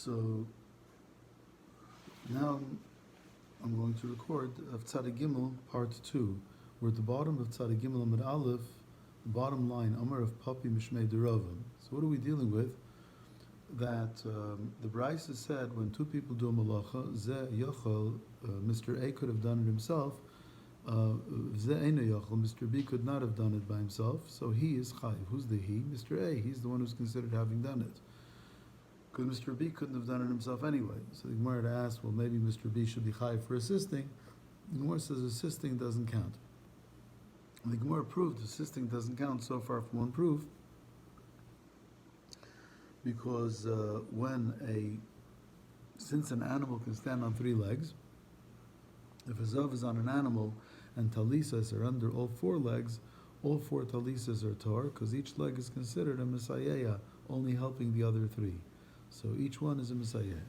So now I'm going to record of Tzadik Gimel part 2. We're at the bottom of Tzadik Gimel Amid Aleph, the bottom line, Amar of Papi Mishmei Deravim. So what are we dealing with? That the Brisa said when two people do a malacha, Ze Yochel, Mr. A could have done it himself, Ze Eina Yochel, Mr. B could not have done it by himself, so he is Chayiv. Who's the he? Mr. A. He's the one who's considered having done it. Because Mr. B couldn't have done it himself anyway. So the Gemara asked, well, maybe Mr. B should be chayiv for assisting. The Gemara says assisting doesn't count. And the Gemara proved assisting doesn't count so far from one proof, because since an animal can stand on 3 legs, if a zav is on an animal and talisas are under all 4 legs, all 4 talisas are tor, because each leg is considered a messiah, only helping the other 3. So each one is a Messiah.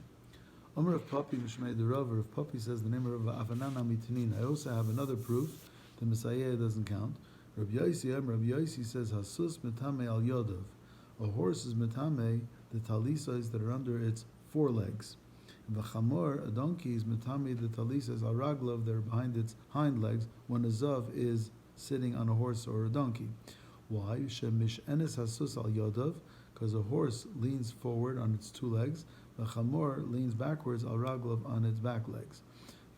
Omer of Papi Mishmei Derav, if Papi says the name of Afanana Mitanin, I also have another proof the Messiah doesn't count. Rabbi Yosi says Hasus Metame al Yodov. A horse is Metame, the talisas that are under its 4 legs. And the Chamor, a donkey, is Metame, the talisas al Raglov that are behind its hind legs when a Zav is sitting on a horse or a donkey. Why? Shemish Enes Hasus al Yodov, because a horse leans forward on its 2 legs, the chamor leans backwards al raglov on its back legs.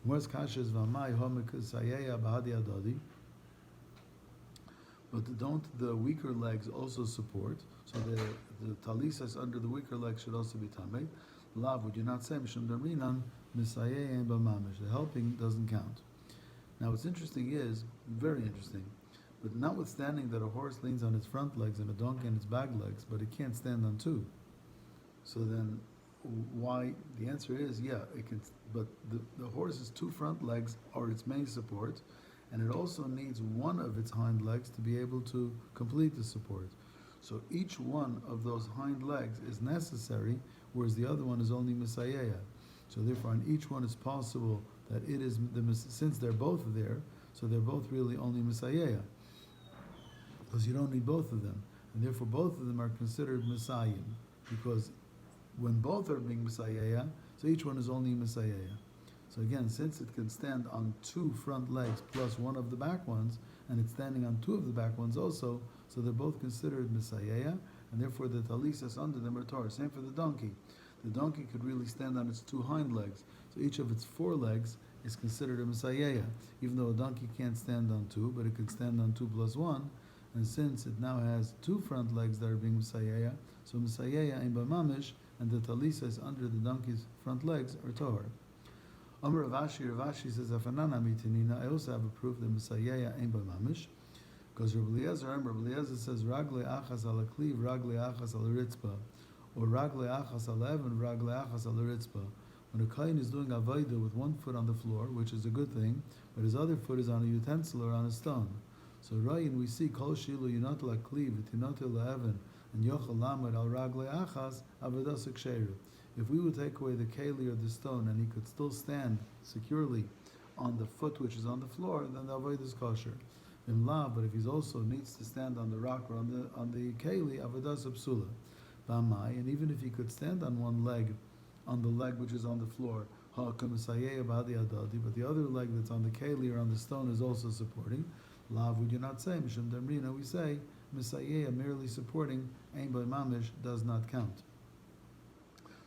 But don't the weaker legs also support? So the talisas under the weaker legs should also be tamei. Lav, would you not say mishum damrinan misayeh b'mamish? The helping doesn't count. Now what's interesting is, very interesting, but notwithstanding that a horse leans on its front legs and a donkey on its back legs, but it can't stand on 2. So then, why? The answer is, yeah, it can. But the horse's 2 front legs are its main support, and it also needs one of its hind legs to be able to complete the support. So each one of those hind legs is necessary, whereas the other one is only messiah. So therefore, on each one it's possible that it is since they're both there, so they're both really only messiah. Because you don't need both of them, and therefore both of them are considered messiahim, because when both are being messiah, so each one is only messiah. So again, since it can stand on 2 front legs plus one of the back ones, and it's standing on 2 of the back ones also, so they're both considered messiah, and therefore the talisas under them are tor. Same for the donkey. The donkey could really stand on its 2 hind legs, so each of its 4 legs is considered a messiah, even though a donkey can't stand on 2, but it can stand on 2 plus 1. And since it now has 2 front legs that are being Messiah, so Messiah ain b'mamish, and the talisas under the donkey's front legs are tohar. Amar Rav Ashi says, Afanana mitinina, I also have a proof that Messiah ain b'mamish, because Rabbi Eliezer says, Ragle achas al akliv, Ragle achas al ritzpa, or Ragle achas al even, Ragle achas al ritzpa. When a kohen is doing avodah with 1 foot on the floor, which is a good thing, but his other foot is on a utensil or on a stone. So Ryan, we see Kol Shilu Yonat Lakliv, Tinotel La'evan, and Yochel Lamed Al Ragle Achas, Avadas Ksheru. If we would take away the keli or the stone and he could still stand securely on the foot which is on the floor, then the avodah is kosher. In La, but if he also needs to stand on the rock or on the keli, Avadas Psula. Bamai, and even if he could stand on one leg, on the leg which is on the floor, but the other leg that's on the keli or on the stone is also supporting. Lav, would you not say Mishum Damrina? We say Messiah merely supporting Ein by Mamish does not count.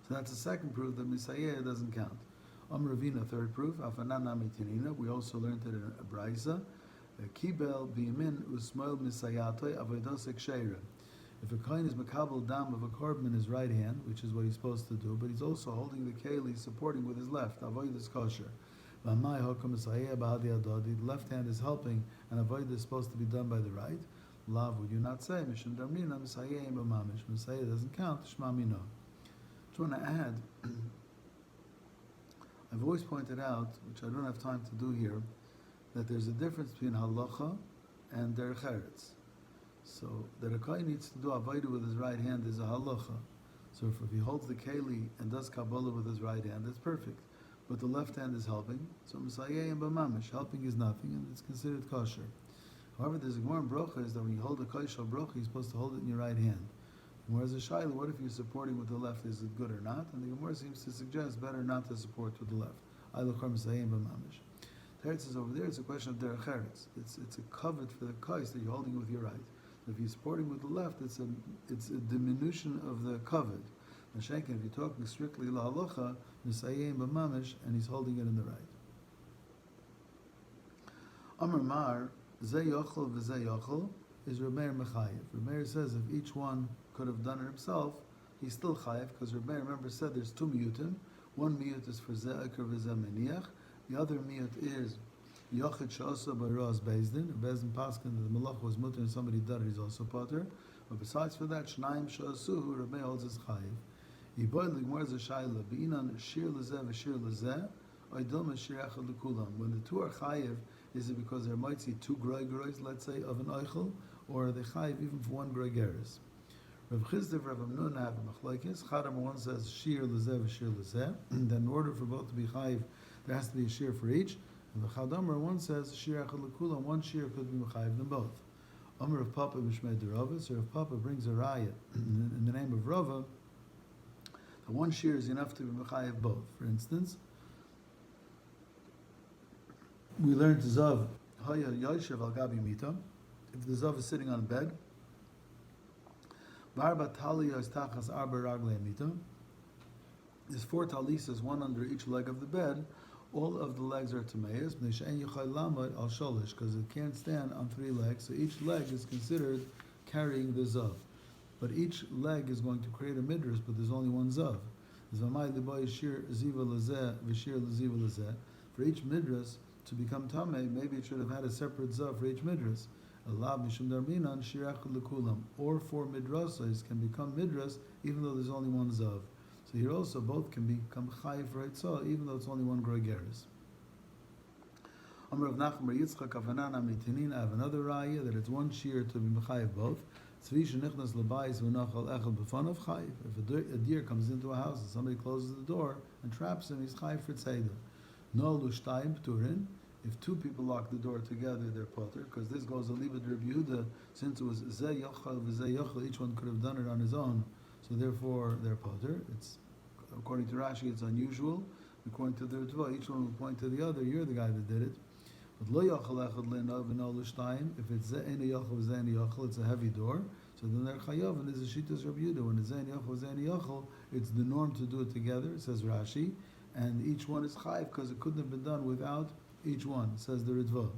So that's the second proof that Messiah doesn't count. Ravina, third proof. Afanana mitinina. We also learned it in a brisa. Kibel biyamin usmoil Messiahtoy avodas ksheira. If a kohen is makabel dam of a korban in his right hand, which is what he's supposed to do, but he's also holding the keli, supporting with his left, avodas kosher. The left hand is helping, and avodah is supposed to be done by the right. Lav, would you not say Mishum Damrina Messiah b'mamish? Messiah doesn't count. Shma mino. I want to add. I've always pointed out, which I don't have time to do here, that there's a difference between halacha and derech eretz. So that a kohen needs to do avodah with his right hand is a halacha. So if he holds the keli and does kabbalah with his right hand, that's perfect. But the left hand is helping, so Messiah and B'mamish, helping is nothing, and it's considered kosher. However, there's a Gemara in Brocha is that when you hold a kosher Brocha, you're supposed to hold it in your right hand. Whereas a shaila, what if you're supporting with the left? Is it good or not? And the Gemara seems to suggest better not to support with the left. Teretz is over there. It's a question of derech eretz. It's a covet for the kais that you're holding with your right. If you're supporting with the left, it's a diminution of the covet. Mashenkin, if you're talking strictly la halacha, misayim b'mamish, and he's holding it in the right. Amar Mar, ze yochel v'ze yochel, is Remeir mechayev. Remeir says if each one could have done it himself, he's still chayev, because Remeir, remember, said there's two miyutim. One miyut is for ze ikar v'ze meniach. The other miyut is yochid she'osa b'roz bezdin. Bezdin paskin, the malach was mutter and somebody did it, he's also potter. But besides for that, shnaim she'osuhu, Remeir holds his chayev. Yiboilig, where's the shayla? Be'inan shir lezeh v'shir lezeh, oidom shir echad l'kulam. When the two are chayev, is it because there might see two groigeros, let's say, of an eichel, or are they chayiv even for one groigeris? Rav Chizdev, Rav Amnun have a machlokes. Chadam one says shir lezeh v'shir lezeh. Then in order for both to be chayiv, there has to be a shir for each. And the Chadamar one says shir echad l'kulam. One shir could be chayiv them both. Amar of Papa Mishmei Derava. So if Papa brings a raya in the name of Rava, the one shir is enough to be chayiv both. For instance, we learned Zav, Haya Yoshev al Gabi Mita, if the Zav is sitting on a bed, Barba Talia is Tachas Arba Ragle Mita, there's four talisas, one under each leg of the bed, all of the legs are Tameas, Nishain Yuchai Lamad al Sholish, because it can't stand on three legs, so each leg is considered carrying the Zav. But each leg is going to create a midrash, but there's only one Zav. Zamai Liboy Shir Ziva Lazeh, Vishir Laziva Lazeh. For each midrash, to become tamei, maybe it should have had a separate zav for each midras. Allah mishum darminan shirach lekulam. Or four midrasas can become midras even though there's only one zav. So here also both can become chayiv for itzah even though it's only one gregeris. Amar of Nachman Yitzchak Avanan Amitinin. I have another raya that it's one shear to be mechayiv both. Tzvi shenichnas lebayis v'nachal echad b'fanav chayiv. If a deer comes into a house and somebody closes the door and traps him, he's chayiv for tzeidah. No lushtayim pturin. If two people lock the door together, they're potter, because this goes a libid Rabbi Yehuda, since it was zeh yochel v'zeh yochel, each one could have done it on his own, so therefore they're potter. It's according to Rashi, it's unusual. According to the Ritva, each one will point to the other. You're the guy that did it. But lo yochel echad le'no v'no lushtayim. If it's zeh eni yochel v'zeh eni yochel, it's a heavy door. So then they're chayav, and there's a shittas Rabbi Yehuda. When it's zeh eni yochel v'zeh eni yochel, it's the norm to do it together. Says Rashi. And each one is chayiv because it couldn't have been done without each one, says the Ritva.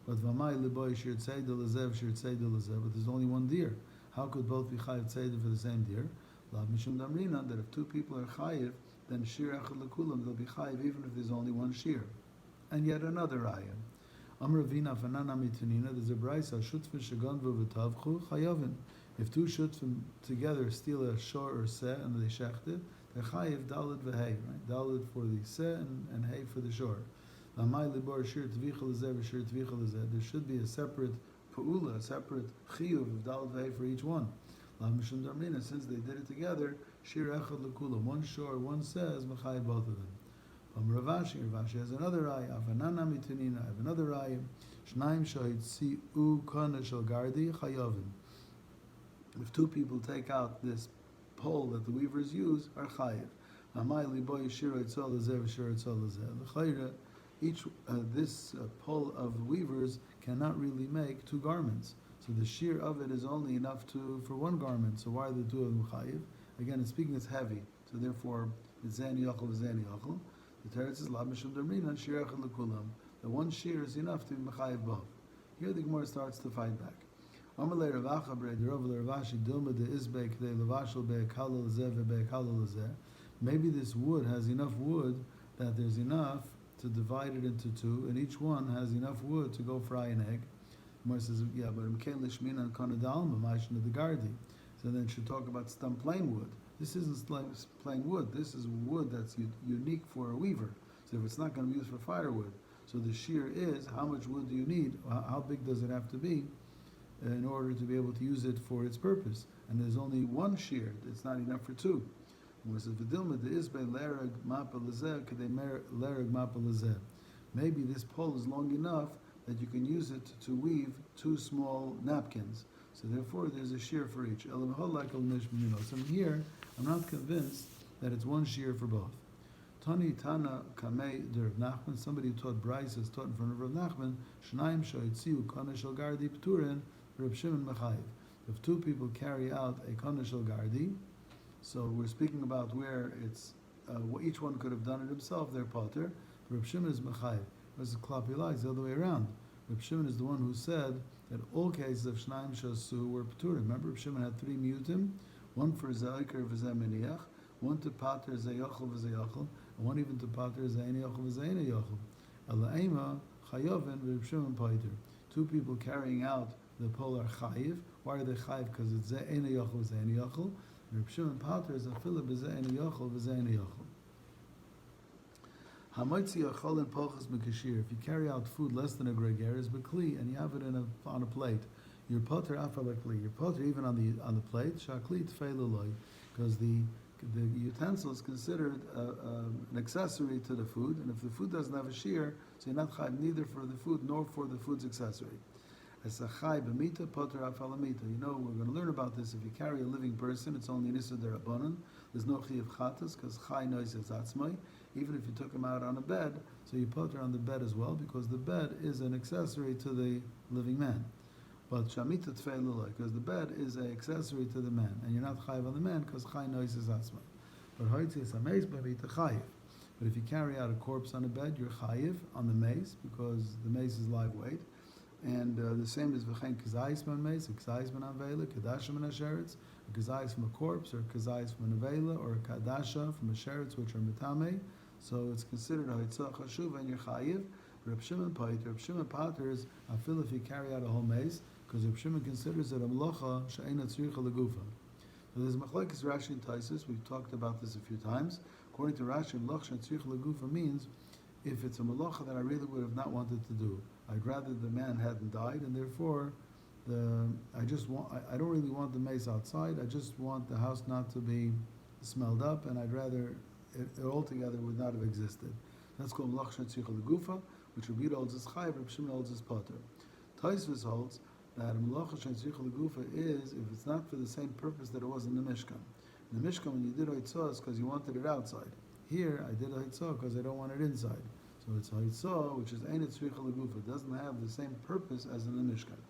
But v'mai liboy shir tzeidah lezev shir tzeidah lezev. But there's only one deer. How could both be chayiv tzeidah for the same deer? Lav mishum damrina, that if two people are chayiv, then shir echad lekulam, they'll be chayiv even if there's only one shir. And yet another raya. Amar Ravina fanana mitunina. There's a braysa shutfin shaganvu v'tavchu chayavin. If two shutfim together steal a shor or seh and they shecht it, they're chayiv dalid v'hei, right? Dalid for the seh and hay for the shor. There should be a separate pa'ula, a separate chiyuv of dalid v'hei for each one. Since they did it together, shir echad lekula, one shor, one says mechayiv both of them. Ravashi has another raya. Avanana mitunina. I have another raya. Shnaim shahid si u kana shel gardi chayavim. If two people take out this pole that the weavers use, are chayiv. Each this pole of weavers cannot really make two garments. So the shear of it is only enough for one garment. So why are the two of them chayiv? Again, it's speaking it's heavy. So therefore, it's zani yochel, zani yochel. The teretz is lab mishum dermina shear echad lekulam. The one shear is enough to be mechayiv both. Here the Gemara starts to fight back. Amalei Ravacha Brei Derova Ravashi Dilma de Isbei K'dei Levashel Be'ekala Lezeh Ve'Be'ekala Lezeh. Maybe this wood has enough wood that there's enough to divide it into two, and each one has enough wood to go fry an egg. Gemara says, yeah, but Mkein Lishmin and Kanadalma Maishin of the Gardi. So then it should talk about stump plain wood. This isn't plain wood. This is wood that's unique for a weaver. So if it's not going to be used for firewood, so the shear is how much wood do you need? How big does it have to be in order to be able to use it for its purpose? And there's only one shear. It's not enough for two. Maybe this pole is long enough that you can use it to weave two small napkins. So therefore, there's a shear for each. So here, I'm not convinced that it's one shear for both. Tani Tana Kamei de Rav Nachman, somebody who taught Bryce is taught in front of Rav Nachman, Shnaim Shoitziu Kana Shel Gardi Pturin, Rav Shimon Mechayiv. If two people carry out a Kana Shel Gardi, so we're speaking about where it's each one could have done it himself, they're potter. Rav Shimon is Mechayiv. Whereas the Klapi is the other way around. Rav Shimon is the one who said that all cases of Shnaim Shasu were Pturin. Remember, Rav Shimon had three mutim, one for Zayker v'Zeh Meniach, one to pater Zayachol v'Zayachol, and one even to pater Zayni Yachol v'Zayni Yachol. Elaima Chayovin v'Rav Shimon Paiter. Two people carrying out the polar Chayiv. Why are they Chayiv? Because it's Zayni Yachol v'Zayni Yachol. Rav Shimon Pater is a fila b'Zayni Yachol v'Zayni Yachol. Hamaitzi Yachol and Pochas Mekashir. If you carry out food less than a gregaris b'Kli and you have it on a plate, you're potter afalakli. You're potter even on the plate. Shakli tfeiluloi, because the utensil is considered an accessory to the food, and if the food doesn't have a shear, so you're not chayv neither for the food nor for the food's accessory. As a chayv b'mita potter afalamita. You know, we're going to learn about this. If you carry a living person, it's only nisa derabanan. There's no chiyuv chatas because chay noises atzmai. Even if you took him out on a bed, so you potter on the bed as well, because the bed is an accessory to the living man. But shamita tfeilulai, because the bed is an accessory to the man, and you're not chayiv on the man because chay noises atzmai. But hoitzi is a mace b'mita chayiv. But if you carry out a corpse on a bed, you're chayiv on the mace because the mace is live weight. And the same is v'chein kazayis man mace, a kazayis man avela, kadasha man asheretz, a kazayis from a corpse, or a kazayis from an avela, or a kadasha from a sheretz, which are mitame. So it's considered a hoitzah chashuv, and you're chayiv. Reb Shimon Pater is afil if you carry out a whole mace, because Reb Shimon considers it a melacha she'eina tzricha legufa. So there's machlokes Rashi and Taisus. We've talked about this a few times. According to Rashi, melacha she'eina tzricha legufa means if it's a melacha that I really would have not wanted to do. I'd rather the man hadn't died, and therefore I don't really want the mace outside. I just want the house not to be smelled up, and I'd rather it altogether would not have existed. That's called melacha she'eina tzricha legufa, which Rabbi holds as chayiv, Reb Shimon holds as potter. Taisus holds that melacha she'eina tzricha legufa is if it's not for the same purpose that it was in the Mishkan. In the Mishkan, when you did hoitzah, it's because you wanted it outside. Here, I did hoitzah because I don't want it inside. So it's hoitzah, which is eina tzricha legufa. It doesn't have the same purpose as in the Mishkan.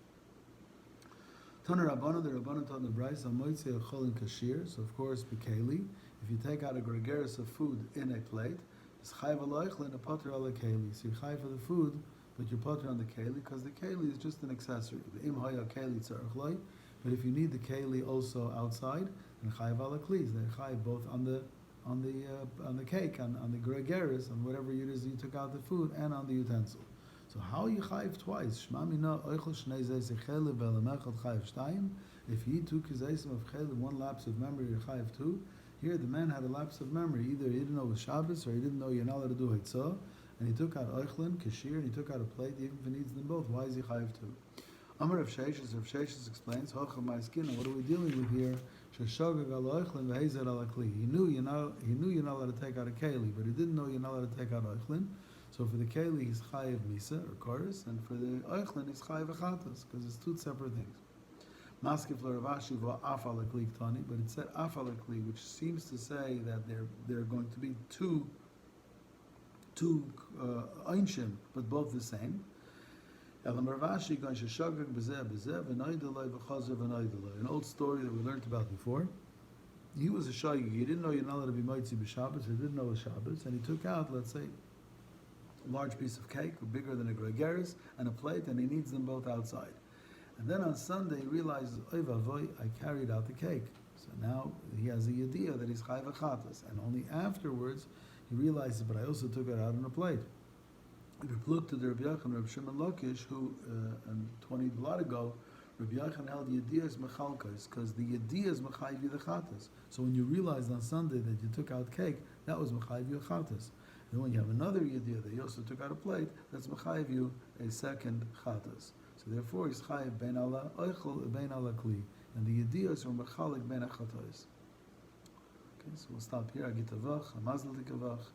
Tana Rabbana, the Rabbana taught the Bryce, Amoitze Echol in Kashir, so of course, Bekeli. If you take out a gregaris of food in a plate, it's chayv aloichle and a potter ala keli. So you're chayv for the food, but you're potter on the keli, because the keli is just an accessory. The im haya keli tzarech loy. But if you need the keli also outside, then chayv ala klis. They're chayv both on the cake, on the gregaris, on whatever it is you took out the food, and on the utensil. So how are you chayv twice? Shma mina oichel shnei zeis echele ve'lemechad chayv shtayim. If he took his eisim of chele, one lapse of memory, you're chayv two. Here the man had a lapse of memory. Either he didn't know it was Shabbos, or he didn't know you're not allowed to do Hitzah, and he took out Eichlin, Kashir, and he took out a plate, even if he needs them both. Why is he chayiv too? Amar Rav Sheshes explains, Hocha my skin, what are we dealing with here? Sheshogag al Eichlin v'hezer al Akli. He knew you're not allowed to take out a Keli, but he didn't know you're not allowed to take out Eichlin. So for the Keli, he's chayiv Misa, or Chorus, and for the Eichlin, he's chayiv Achatas, because it's two separate things. Maskif Ravashi afalakli tani, but it said afalakli, which seems to say that they're going to be two einshim, but both the same. An old story that we learned about before. He was a shayig. He didn't know you're not allowed to be mitzi b'Shabbos. He didn't know it was Shabbos, and he took out, let's say, a large piece of cake, bigger than a gregaris, and a plate, and he needs them both outside. And then on Sunday he realizes, oy vavoy, I carried out the cake. So now he has a yediyah that he's chayv achatas. And only afterwards he realizes, but I also took it out on a plate. If you look to the Rabbi Yochanan, Rabbi Shimon Lakish, who, 20 blot ago, Rabbi Yochanan held yediyah is mechalkas, because the yediyah is mechayv you the chatas. So when you realized on Sunday that you took out cake, that was mechayv you chatas. And when you have another yediyah that you also took out a plate, that's mechayv you a second chatas. So therefore, he's chayiv ben ala oichel ben ala kli, and the yediyos are mechalik ben achatois. Okay, so we'll stop here. Agitavach, Amazel tikavach.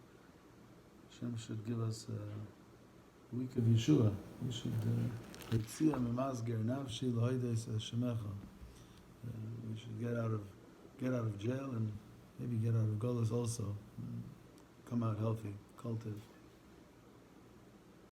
Hashem should give us a week of Yeshua. We should. Yitzia memazger nafshi loides shemecha. We should get out of jail and maybe get out of Golas also. Come out healthy, cultive.